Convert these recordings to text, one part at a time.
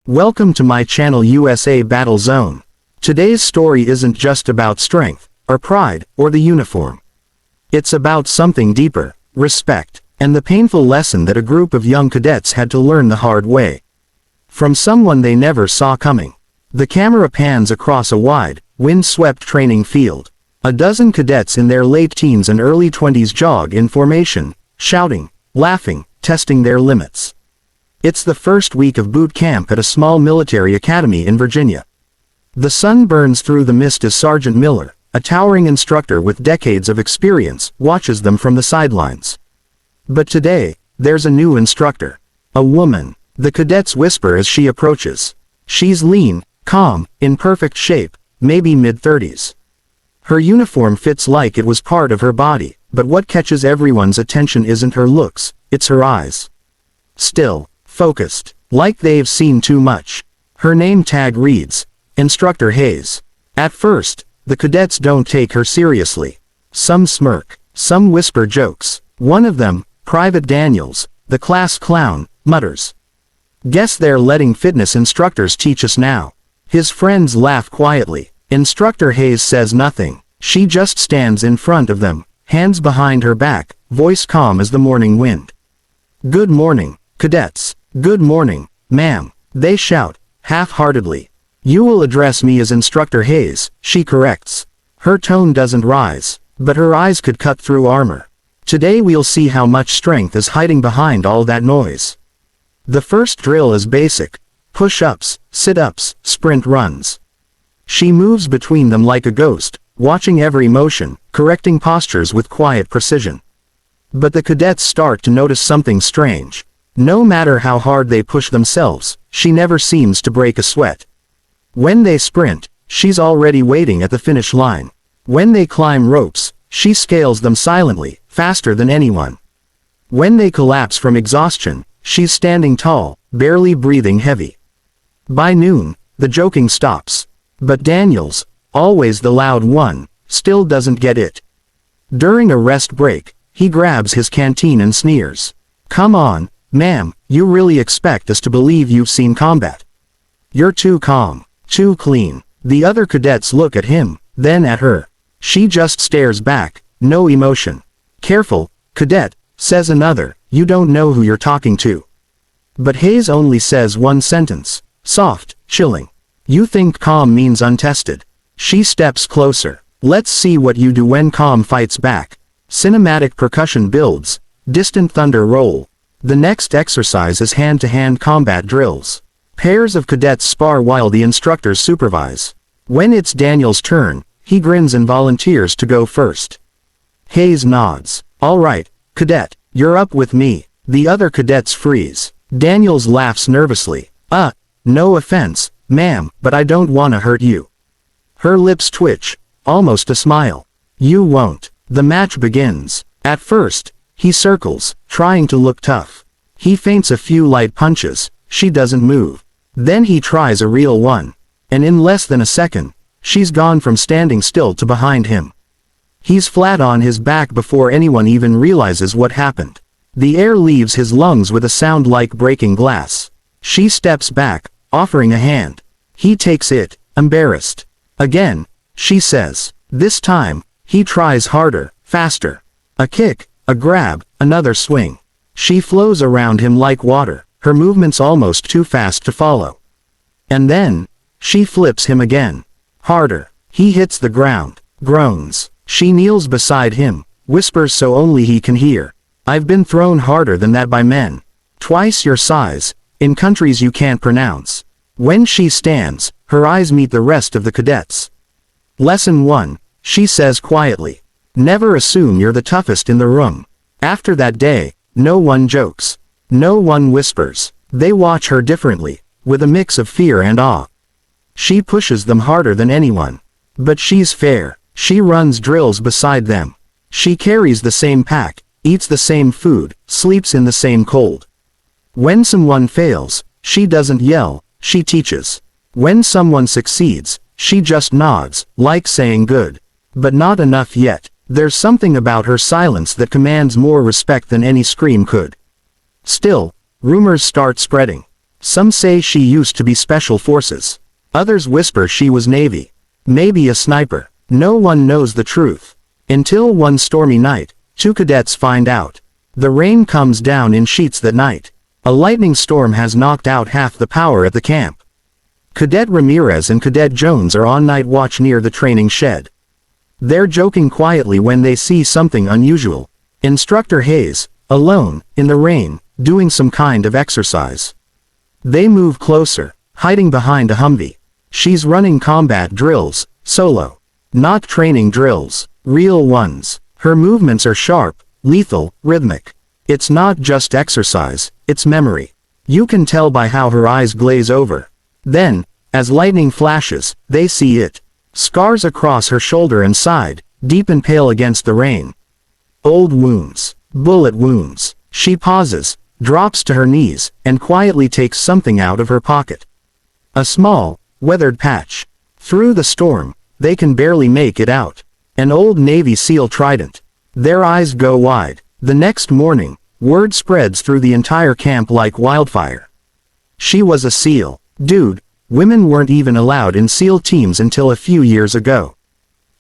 Welcome to my channel USA Battle Zone. Today's story isn't just about strength, or pride, or the uniform. It's about something deeper, respect, and the painful lesson that a group of young cadets had to learn the hard way. From someone they never saw coming. The camera pans across a wide, wind-swept training field. A dozen cadets in their late teens and early 20s jog in formation, shouting, laughing, testing their limits. It's the first week of boot camp at a small military academy in Virginia. The sun burns through the mist as Sergeant Miller, a towering instructor with decades of experience, watches them from the sidelines. But today, there's a new instructor. A woman. The cadets whisper as she approaches. She's lean, calm, in perfect shape, maybe mid-30s. Her uniform fits like it was part of her body, but what catches everyone's attention isn't her looks, it's her eyes. Still, focused, like they've seen too much. Her name tag reads, Instructor Hayes. At first, the cadets don't take her seriously. Some smirk, some whisper jokes. One of them, Private Daniels, the class clown, mutters, "Guess they're letting fitness instructors teach us now." His friends laugh quietly. Instructor Hayes says nothing. She just stands in front of them, hands behind her back, voice calm as the morning wind. "Good morning, cadets." "Good morning, ma'am," they shout, half-heartedly. "You will address me as Instructor Hayes," she corrects. Her tone doesn't rise, but her eyes could cut through armor. Today we'll see how much strength is hiding behind all that noise. The first drill is basic. Push-ups, sit-ups, sprint runs. She moves between them like a ghost, watching every motion, correcting postures with quiet precision. But the cadets start to notice something strange. No matter how hard they push themselves, she never seems to break a sweat. When they sprint, she's already waiting at the finish line. When they climb ropes, she scales them silently, faster than anyone. When they collapse from exhaustion, she's standing tall, barely breathing heavy. By noon, the joking stops. But Daniels, always the loud one, still doesn't get it. During a rest break, he grabs his canteen and sneers. "Come on, ma'am, you really expect us to believe you've seen combat? You're too calm, too clean." The other cadets look at him, then at her. She just stares back, no emotion. "Careful, cadet," says another, "you don't know who you're talking to." But Hayes only says one sentence, soft, chilling. "You think calm means untested." She steps closer. "Let's see what you do when calm fights back." Cinematic percussion builds. Distant thunder roll. The next exercise is hand-to-hand combat drills. Pairs of cadets spar while the instructors supervise. When it's Daniel's turn, he grins and volunteers to go first. Hayes nods. "All right, cadet, you're up with me." The other cadets freeze. Daniels laughs nervously. No offense, ma'am, but I don't wanna hurt you." Her lips twitch, almost a smile. "You won't." The match begins. At first, he circles, trying to look tough. He feints a few light punches, she doesn't move. Then he tries a real one. And in less than a second, she's gone from standing still to behind him. He's flat on his back before anyone even realizes what happened. The air leaves his lungs with a sound like breaking glass. She steps back, offering a hand. He takes it, embarrassed. "Again," she says. This time, he tries harder, faster. A kick, a grab, another swing. She flows around him like water, her movements almost too fast to follow. And then, she flips him again. Harder. He hits the ground, groans. She kneels beside him, whispers so only he can hear. "I've been thrown harder than that by men. Twice your size, in countries you can't pronounce." When she stands, her eyes meet the rest of the cadets. "Lesson 1, she says quietly. "Never assume you're the toughest in the room." After that day, no one jokes. No one whispers. They watch her differently, with a mix of fear and awe. She pushes them harder than anyone. But she's fair. She runs drills beside them. She carries the same pack, eats the same food, sleeps in the same cold. When someone fails, she doesn't yell, she teaches. When someone succeeds, she just nods, like saying good. But not enough yet. There's something about her silence that commands more respect than any scream could. Still, rumors start spreading. Some say she used to be Special Forces. Others whisper she was Navy. Maybe a sniper. No one knows the truth. Until one stormy night, two cadets find out. The rain comes down in sheets that night. A lightning storm has knocked out half the power at the camp. Cadet Ramirez and Cadet Jones are on night watch near the training shed. They're joking quietly when they see something unusual. Instructor Hayes, alone, in the rain, doing some kind of exercise. They move closer, hiding behind a Humvee. She's running combat drills, solo. Not training drills, real ones. Her movements are sharp, lethal, rhythmic. It's not just exercise, it's memory. You can tell by how her eyes glaze over. Then, as lightning flashes, they see it. Scars across her shoulder and side, deep and pale against the rain. Old wounds. Bullet wounds. She pauses, drops to her knees, and quietly takes something out of her pocket. A small, weathered patch. Through the storm, they can barely make it out. An old Navy SEAL trident. Their eyes go wide. The next morning, word spreads through the entire camp like wildfire. She was a SEAL. Dude, women weren't even allowed in SEAL teams until a few years ago.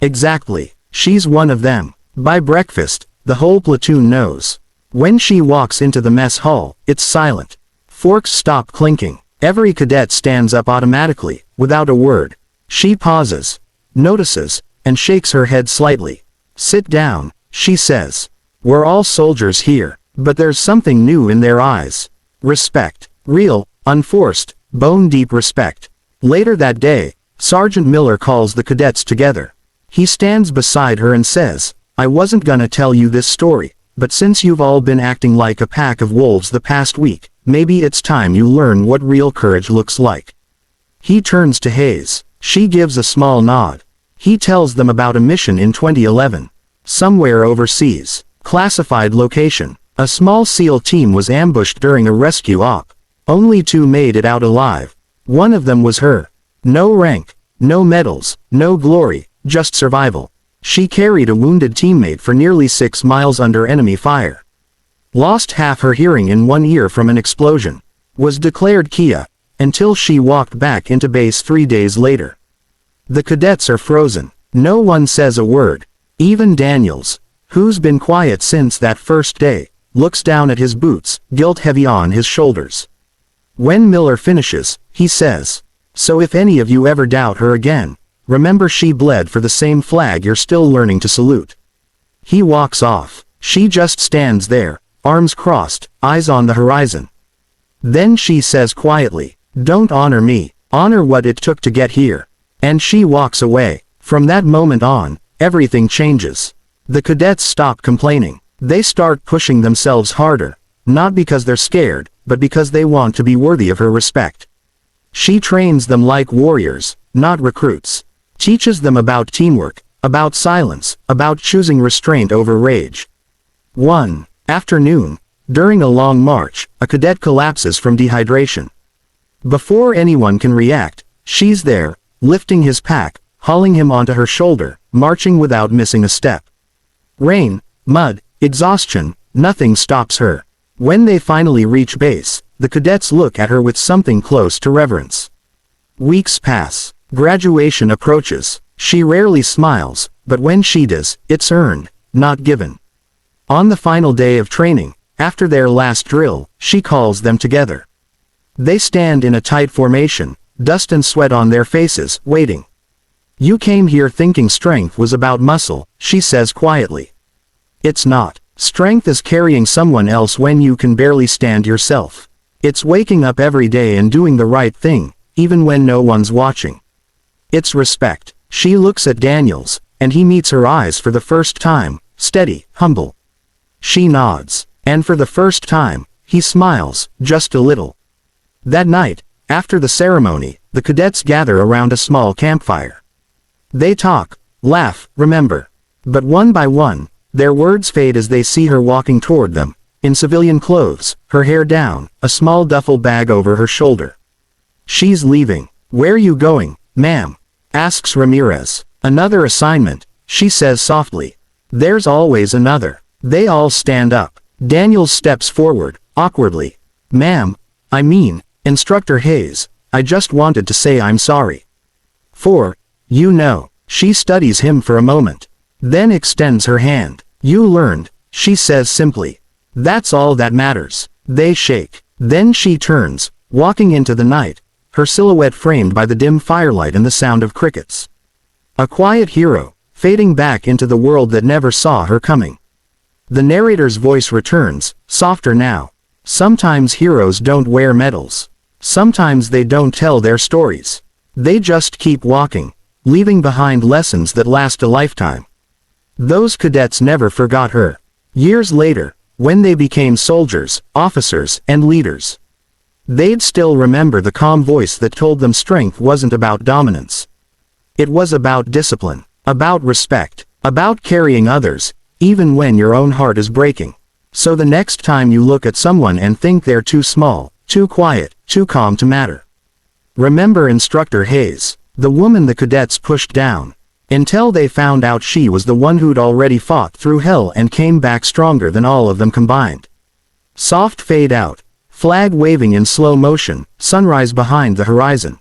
Exactly. She's one of them. By breakfast, the whole platoon knows. When she walks into the mess hall, it's silent. Forks stop clinking. Every cadet stands up automatically, without a word. She pauses, notices, and shakes her head slightly. Sit down, she says. We're all soldiers here, but there's something new in their eyes. Respect. Real, unforced, bone-deep respect. Later that day, Sergeant Miller calls the cadets together. He stands beside her and says, I wasn't gonna tell you this story, but since you've all been acting like a pack of wolves the past week, maybe it's time you learn what real courage looks like. He turns to Hayes. She gives a small nod. He tells them about a mission in 2011. Somewhere overseas. Classified location. A small SEAL team was ambushed during a rescue op. Only 2 made it out alive. One of them was her. No rank, no medals, no glory, just survival. She carried a wounded teammate for nearly 6 miles under enemy fire. Lost half her hearing in one ear from an explosion. Was declared Kia, until she walked back into base 3 days later. The cadets are frozen. No one says a word. Even Daniels, who's been quiet since that first day, looks down at his boots, guilt heavy on his shoulders. When Miller finishes, he says, so if any of you ever doubt her again, remember she bled for the same flag you're still learning to salute. He walks off. She just stands there, arms crossed, eyes on the horizon. Then she says quietly, don't honor me, honor what it took to get here. And she walks away. From that moment on, everything changes. The cadets stop complaining. They start pushing themselves harder, not because they're scared, but because they want to be worthy of her respect. She trains them like warriors, not recruits. Teaches them about teamwork, about silence, about choosing restraint over rage. One afternoon, during a long march, a cadet collapses from dehydration. Before anyone can react, she's there, lifting his pack, hauling him onto her shoulder, marching without missing a step. Rain, mud, exhaustion, nothing stops her. When they finally reach base, the cadets look at her with something close to reverence. Weeks pass. Graduation approaches. She rarely smiles, but when she does, it's earned, not given. On the final day of training, after their last drill, she calls them together. They stand in a tight formation, dust and sweat on their faces, waiting. You came here thinking strength was about muscle, she says quietly. It's not. Strength is carrying someone else when you can barely stand yourself. It's waking up every day and doing the right thing, even when no one's watching. It's respect. She looks at Daniels, and he meets her eyes for the first time, steady, humble. She nods, and for the first time, he smiles, just a little. That night, after the ceremony, the cadets gather around a small campfire. They talk, laugh, remember. But one by one, their words fade as they see her walking toward them, in civilian clothes, her hair down, a small duffel bag over her shoulder. She's leaving. Where you going, ma'am? Asks Ramirez. Another assignment, she says softly. There's always another. They all stand up. Daniels steps forward, awkwardly. Ma'am, I mean, Instructor Hayes, I just wanted to say I'm sorry. 4. You know. She studies him for a moment. Then extends her hand. You learned, she says simply. That's all that matters. They shake. Then she turns, walking into the night, her silhouette framed by the dim firelight and the sound of crickets. A quiet hero, fading back into the world that never saw her coming. The narrator's voice returns, softer now. Sometimes heroes don't wear medals. Sometimes they don't tell their stories. They just keep walking, leaving behind lessons that last a lifetime. Those cadets never forgot her. Years later, when they became soldiers, officers, and leaders, they'd still remember the calm voice that told them strength wasn't about dominance. It was about discipline, about respect, about carrying others, even when your own heart is breaking. So the next time you look at someone and think they're too small, too quiet, too calm to matter, remember Instructor Hayes, the woman the cadets pushed down, until they found out she was the one who'd already fought through hell and came back stronger than all of them combined. Soft fade out, flag waving in slow motion, sunrise behind the horizon.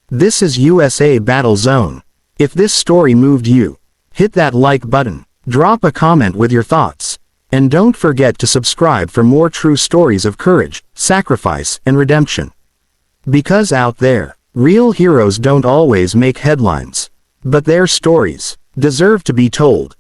This is USA Battle Zone. If this story moved you, hit that like button, drop a comment with your thoughts, and don't forget to subscribe for more true stories of courage, sacrifice, and redemption. Because out there, real heroes don't always make headlines, but their stories deserve to be told.